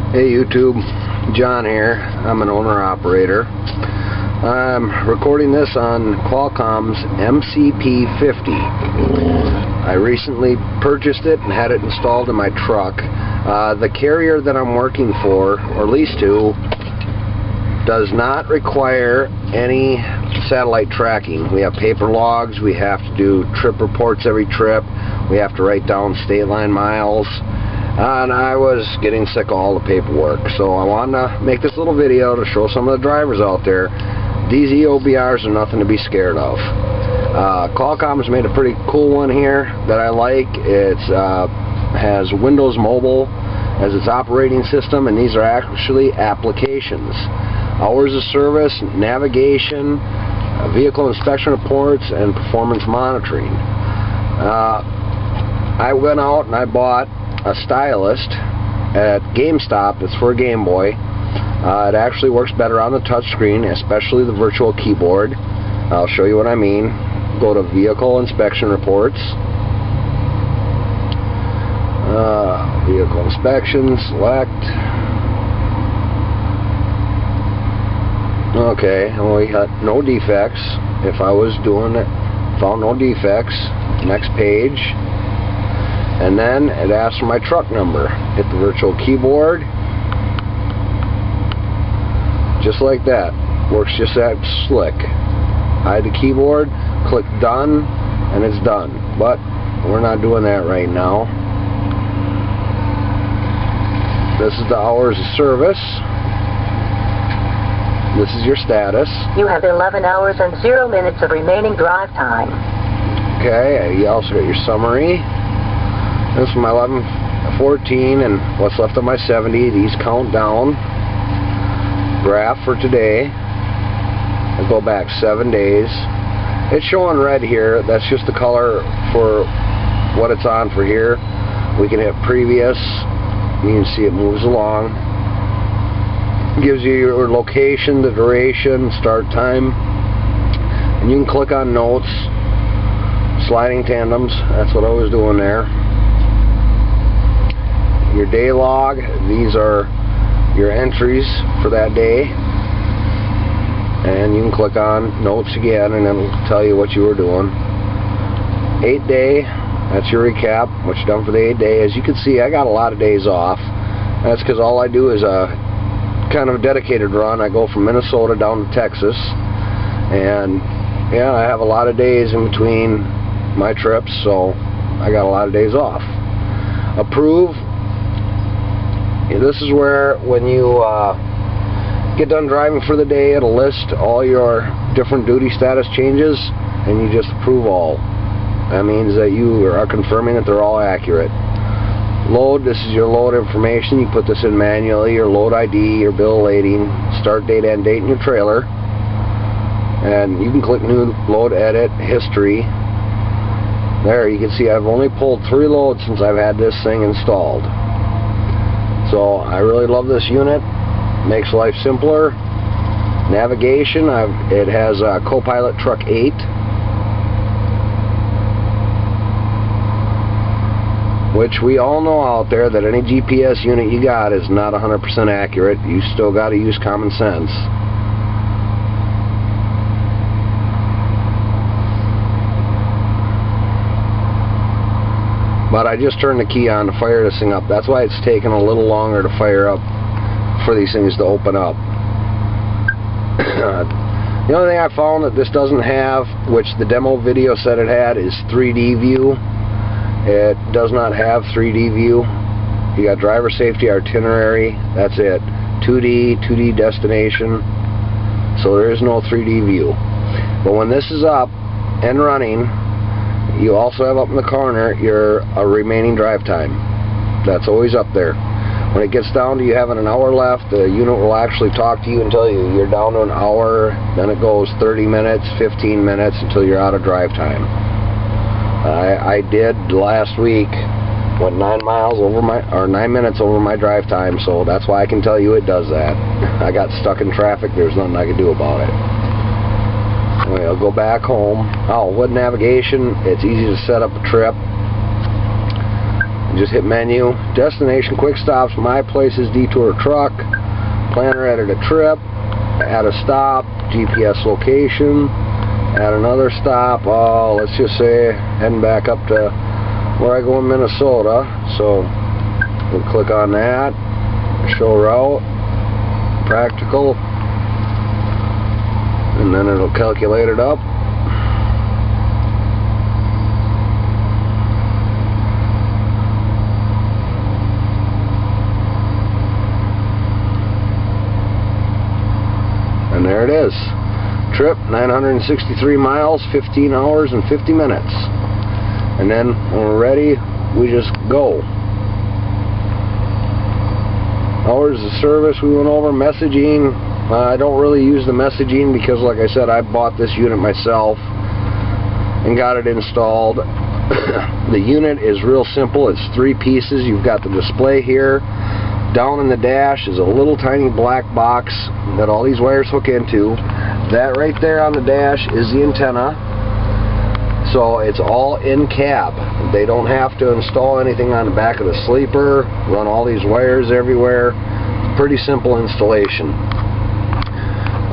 Hey YouTube, John here. I'm an owner-operator. I'm recording this on Qualcomm's MCP 50. I recently purchased it and had it installed in my truck. The carrier that I'm working for, or leased to, does not require any satellite tracking. We have paper logs, we have to do trip reports every trip, we have to write down state line miles. And I was getting sick of all the paperwork, so I wanted to make this little video to show some of the drivers out there these EOBRs are nothing to be scared of. Qualcomm's made a pretty cool one here that I like. It has Windows Mobile as its operating system, and these are actually applications. Hours of service, navigation, vehicle inspection reports, and performance monitoring. I went out and I bought a stylist at GameStop. It's for a Game Boy. It actually works better on the touch screen, especially the virtual keyboard. I'll show you what I mean. Go to vehicle inspection reports, vehicle inspection, select. Okay, and we got no defects. If I was doing it, found no defects, next page. And then it asks for my truck number. Hit the virtual keyboard. Just like that. Works just that slick. Hide the keyboard, click done, and it's done. But we're not doing that right now. This is the hours of service. This is your status. You have 11 hours and 0 minutes of remaining drive time. Okay, you also got your summary. This is my 11:14 and what's left of my 70. These count down. Graph for today. I'll go back 7 days. It's showing red here. That's just the color for what it's on for here. We can hit previous. You can see it moves along. It gives you your location, the duration, start time. And you can click on notes. Sliding tandems. That's what I was doing there. Your day log, these are your entries for that day, and you can click on notes again and it'll tell you what you were doing. 8 day, that's your recap, what you done for the 8 day. As you can see, I got a lot of days off. That's because all I do is a kind of a dedicated run. I go from Minnesota down to Texas, and yeah, I have a lot of days in between my trips, so I got a lot of days off. Approve. This is where when you get done driving for the day, it'll list all your different duty status changes, and you just approve all. That means that you are confirming that they're all accurate. Load, this is your load information. You put this in manually, your load ID, your bill lading, start date, end date, and your trailer. And you can click new load, edit, history. There, you can see I've only pulled 3 loads since I've had this thing installed. So I really love this unit. Makes life simpler. Navigation, it has Copilot Truck 8. Which we all know out there that any GPS unit you got is not 100% accurate. You still got to use common sense. But I just turned the key on to fire this thing up. That's why it's taking a little longer to fire up for these things to open up. The only thing I found that this doesn't have, which the demo video said it had, is 3D view. It does not have 3D view. You got driver safety, itinerary, that's it. 2D destination. So there is no 3D view. But when this is up and running, you also have up in the corner your remaining drive time. That's always up there. When it gets down to you having an hour left, the unit will actually talk to you and tell you you're down to an hour. Then it goes 30 minutes, 15 minutes until you're out of drive time. I did last week, went 9 miles over my, or 9 minutes over my drive time, so that's why I can tell you it does that. I got stuck in traffic. There's nothing I could do about it. Anyway, I'll go back home. Oh, with navigation, it's easy to set up a trip. just hit menu, destination, quick stops, my places, detour truck, planner, edit a trip, add a stop, GPS location, add another stop. Let's just say heading back up to where I go in Minnesota. So we'll click on that, show route, practical, and then it'll calculate it up. And there it is. Trip 963 miles, 15 hours and 50 minutes. And then when we're ready, we just go. Hours of service we went over. Messaging, I don't really use the messaging because, like I said, I bought this unit myself and got it installed. The unit is real simple. It's 3 pieces. You've got the display here. Down in the dash is a little tiny black box that all these wires hook into. That right there on the dash is the antenna. So it's all in cab. They don't have to install anything on the back of the sleeper, run all these wires everywhere. Pretty simple installation.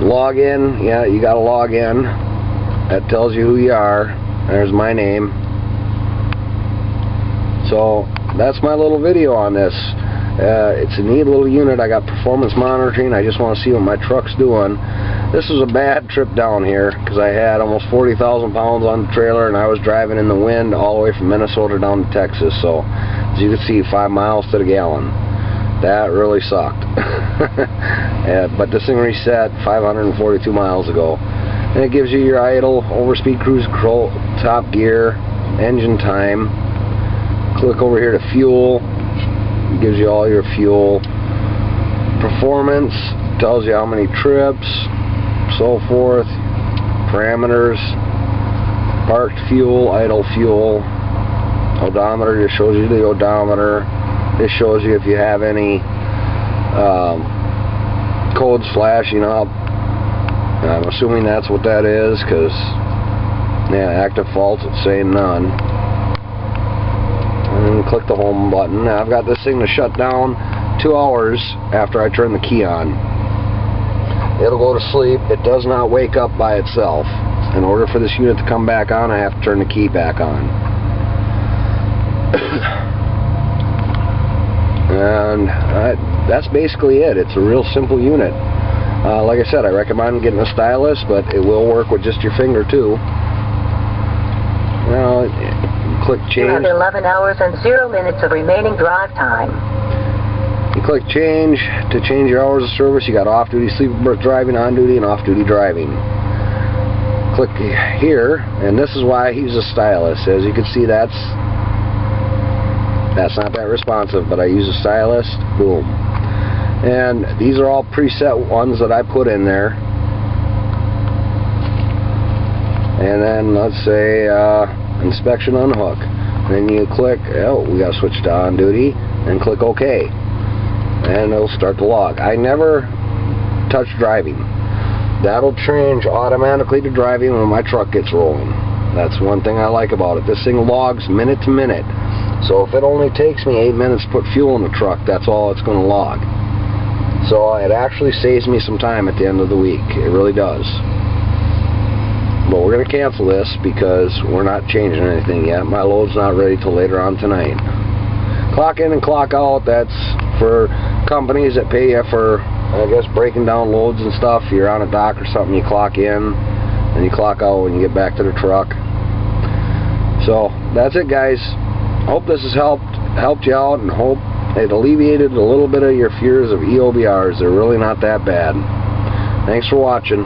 Log in, yeah, you gotta log in. That tells you who you are. There's my name. So that's my little video on this. It's a neat little unit. I got performance monitoring. I just want to see what my truck's doing. This was a bad trip down here because I had almost 40,000 pounds on the trailer and I was driving in the wind all the way from Minnesota down to Texas. So as you can see, 5 miles to the gallon. That really sucked. But this thing reset 542 miles ago. And it gives you your idle, overspeed, cruise control, top gear, engine time. Click over here to fuel. It gives you all your fuel. Performance tells you how many trips, so forth. Parameters, parked fuel, idle fuel. Odometer just shows you the odometer. This shows you if you have any codes flashing up. I'm assuming that's what that is, because yeah, active faults, it's saying none. And click the home button. Now I've got this thing to shut down 2 hours after I turn the key on. It'll go to sleep. It does not wake up by itself. In order for this unit to come back on, I have to turn the key back on. And that's basically it. It's a real simple unit. Like I said, I recommend getting a stylus, but it will work with just your finger too. Now, click change. You have 11 hours and 0 minutes of remaining drive time. You click change to change your hours of service. You got off-duty sleeper berth driving, on-duty, and off-duty driving. Click here, and this is why I use a stylus. As you can see, that's not that responsive, but I use a stylus. Boom. And these are all preset ones that I put in there. And then let's say inspection unhook. Then you click, oh, we got to switch to on duty, and click OK. And it'll start the log. I never touch driving. That'll change automatically to driving when my truck gets rolling. That's one thing I like about it. This thing logs minute to minute. So if it only takes me 8 minutes to put fuel in the truck, that's all it's going to log. So it actually saves me some time at the end of the week. It really does. But we're going to cancel this because we're not changing anything yet. My load's not ready till later on tonight. Clock in and clock out, that's for companies that pay you for, I guess, breaking down loads and stuff. If you're on a dock or something, you clock in and you clock out when you get back to the truck. So that's it, guys. Hope this has helped you out, and hope it alleviated a little bit of your fears of EOBRs. They're really not that bad. Thanks for watching.